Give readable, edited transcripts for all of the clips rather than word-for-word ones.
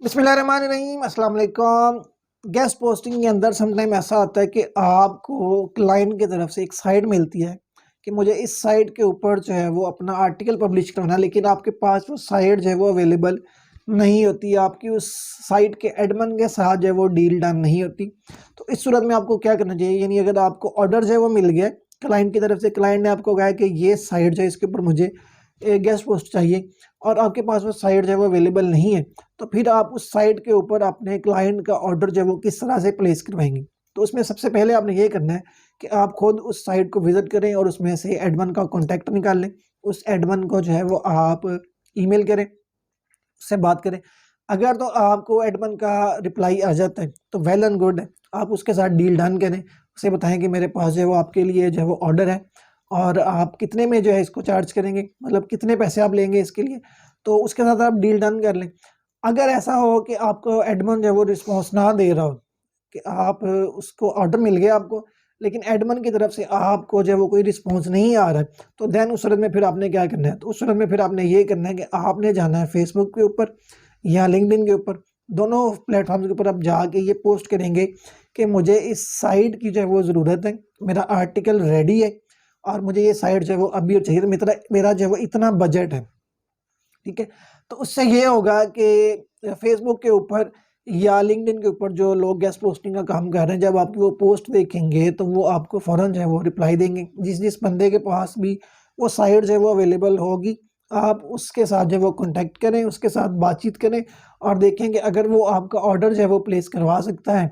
बिस्मिल्लाहिर्रहमानिर्रहीम, अस्सलाम वालेकुम। गेस्ट पोस्टिंग के अंदर समटाइम ऐसा होता है कि आपको क्लाइंट की तरफ से एक साइट मिलती है कि मुझे इस साइट के ऊपर जो है वो अपना आर्टिकल पब्लिश करना है, लेकिन आपके पास वो साइट जो है वो अवेलेबल नहीं होती। आपकी उस साइट के एडमिन के साथ जो है वो डील डन नहीं होती। तो इस सूरत में आपको क्या करना चाहिए, यानी अगर आपको ऑर्डर जो है वो मिल गया क्लाइंट की तरफ से, क्लाइंट ने आपको कहा है कि ये साइट जो है इसके ऊपर मुझे गेस्ट पोस्ट चाहिए और आपके पास वो साइट जो है वो अवेलेबल नहीं है, तो फिर आप उस साइट के ऊपर अपने क्लाइंट का ऑर्डर जो है वो किस तरह से प्लेस करवाएंगे। तो उसमें सबसे पहले आपने ये करना है कि आप खुद उस साइट को विजिट करें और उसमें से एडमिन का कॉन्टैक्ट निकाल लें। उस एडमिन को जो है वो आप ईमेल करें, उससे बात करें। अगर तो आपको एडमिन का रिप्लाई आ जाता है तो वेल एंड गुड है, आप उसके साथ डील डन करें। उसे बताएं कि मेरे पास जो है वो आपके लिए जो है वो ऑर्डर है और आप कितने में जो है इसको चार्ज करेंगे, मतलब कितने पैसे आप लेंगे इसके लिए। तो उसके साथ आप डील डन कर लें। अगर ऐसा हो कि आपको एडमिन जो है वो रिस्पॉन्स ना दे रहा हो, कि आप उसको ऑर्डर मिल गया आपको, लेकिन एडमिन की तरफ से आपको जो है वो कोई रिस्पॉन्स नहीं आ रहा है, तो देन उस सूरत में फिर आपने क्या करना है, तो उस सूरत में फिर आपने ये करना है कि आपने जाना है फेसबुक के ऊपर या लिंक्डइन के ऊपर। दोनों प्लेटफॉर्म्स के ऊपर आप जाके ये पोस्ट करेंगे कि मुझे इस साइट की जो है वो ज़रूरत है, मेरा आर्टिकल रेडी है और मुझे ये साइट जो है वो अभी चाहिए, तो मेरा मेरा जो है वो इतना बजट है। ठीक है? तो उससे ये होगा कि फेसबुक के ऊपर या लिंक्डइन के ऊपर जो लोग गेस्ट पोस्टिंग का काम कर रहे हैं, जब आप वो पोस्ट देखेंगे तो वो आपको फ़ौरन जो है वो रिप्लाई देंगे। जिस बंदे के पास भी वो साइट जो है वो अवेलेबल होगी, आप उसके साथ जो है वो कॉन्टैक्ट करें, उसके साथ बातचीत करें और देखें कि अगर वो आपका ऑर्डर जो है वो प्लेस करवा सकता है।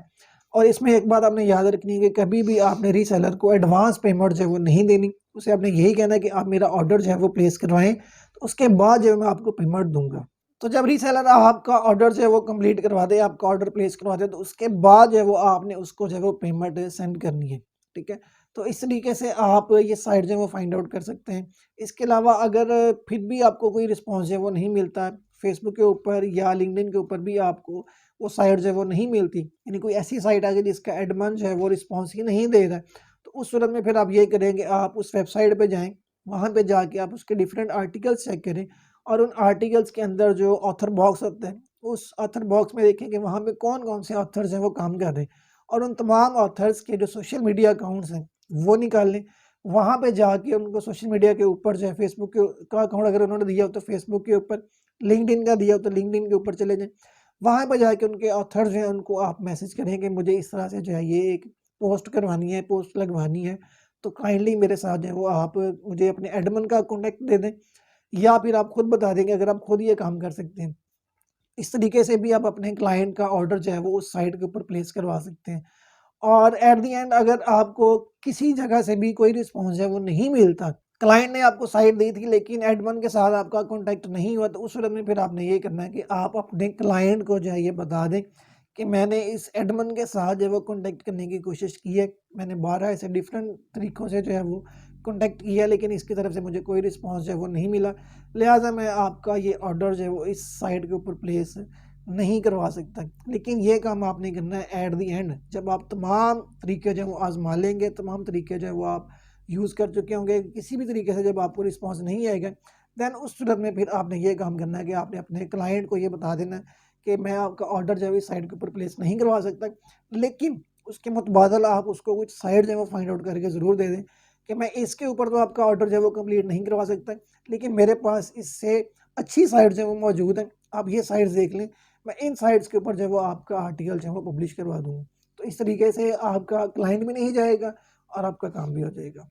और इसमें एक बात आपने याद रखनी है कि कभी भी आपने रीसेलर को एडवांस पेमेंट जो है वो नहीं देनी। उसे आपने यही कहना है कि आप मेरा ऑर्डर जो है वो प्लेस करवाएँ, तो उसके बाद जो है मैं आपको पेमेंट दूँगा। तो जब रीसेलर आपका ऑर्डर जो है वो कंप्लीट करवा दे, आपका ऑर्डर प्लेस करवा दे, तो उसके बाद जो है वो आपने उसको जो है वो पेमेंट सेंड करनी है। ठीक है? तो इस तरीके से आप ये साइट जो है वो फाइंड आउट कर सकते हैं। इसके अलावा अगर फिर भी आपको कोई रिस्पॉन्स जो है वो नहीं मिलता है, फेसबुक के ऊपर या लिंक्डइन के ऊपर भी आपको वो साइट जो है वो नहीं मिलती, यानी कोई ऐसी साइट आ गई जिसका एडमिन जो है वो रिस्पॉन्स ही नहीं दे रहा है, तो उस सूरत में फिर आप ये करेंगे, आप उस वेबसाइट पे जाएँ, वहाँ पे जाके आप उसके डिफरेंट आर्टिकल्स चेक करें और उन आर्टिकल्स के अंदर जो ऑथर बॉक्स होता है, उस ऑथर बॉक्स में देखें कि वहाँ पे कौन-कौन से ऑथर्स हैं वो काम कर रहे हैं और उन तमाम ऑथर्स के जो सोशल मीडिया अकाउंट्स हैं, वो निकाल लें। वहाँ पे जाके उनको सोशल मीडिया के ऊपर जो है फेसबुक के का अकाउंट अगर उन्होंने दिया हो तो फेसबुक के ऊपर, लिंक्डइन का दिया हो तो लिंक्डइन के ऊपर चले जाएँ। वहाँ पे जाके उनके ऑथर जो हैं उनको आप मैसेज करें कि मुझे इस तरह से जो है ये एक पोस्ट करवानी है, पोस्ट लगवानी है, तो काइंडली मेरे साथ जो है वो आप मुझे अपने एडमिन का कॉन्टैक्ट दे दें या फिर आप खुद बता देंगे अगर आप खुद ये काम कर सकते हैं। इस तरीके से भी आप अपने क्लाइंट का ऑर्डर जो है वो उस साइट के ऊपर प्लेस करवा सकते हैं। और एट द एंड अगर आपको किसी जगह से भी कोई रिस्पॉन्स है वो नहीं मिलता, क्लाइंट ने आपको साइट दी थी लेकिन एडमिन के साथ आपका कॉन्टैक्ट नहीं हुआ, तो उस सूरत में फिर आपने ये करना है कि आप अपने क्लाइंट को जो है ये बता दें कि मैंने इस एडमिन के साथ जो है वो कॉन्टैक्ट करने की कोशिश की है। मैंने 12 ऐसे डिफरेंट तरीकों से जो है वो कॉन्टैक्ट किया, लेकिन इसकी तरफ से मुझे कोई रिस्पॉन्स जो है वो नहीं मिला। लिहाज़ा मैं आपका ये ऑर्डर जो है वो इस साइट के ऊपर प्लेस नहीं करवा सकता। लेकिन ये काम आपने करना है एट द एंड, जब आप तमाम तरीके जो है वो आज़मा लेंगे, तमाम तरीके जो है वो आप यूज़ कर चुके होंगे, किसी भी तरीके से जब आपको रिस्पॉन्स नहीं आएगा, देन उस सूरत में फिर आपने ये काम करना है कि आपने अपने क्लाइंट को ये बता देना है कि मैं आपका ऑर्डर जो है इस साइट के ऊपर प्लेस नहीं करवा सकता, लेकिन उसके मुतबादल आप उसको कुछ साइट जो है वो फाइंड आउट करके ज़रूर दे दें कि मैं इसके ऊपर तो आपका ऑर्डर जो है वो कंप्लीट नहीं करवा सकता, लेकिन मेरे पास इससे अच्छी साइट जो है वो मौजूद है, आप ये साइट्स देख लें, मैं इन साइट्स के ऊपर जो है वो आपका आर्टिकल जो है वो पब्लिश करवा दूँगा। तो इस तरीके से आपका क्लाइंट भी नहीं जाएगा और आपका काम भी हो जाएगा।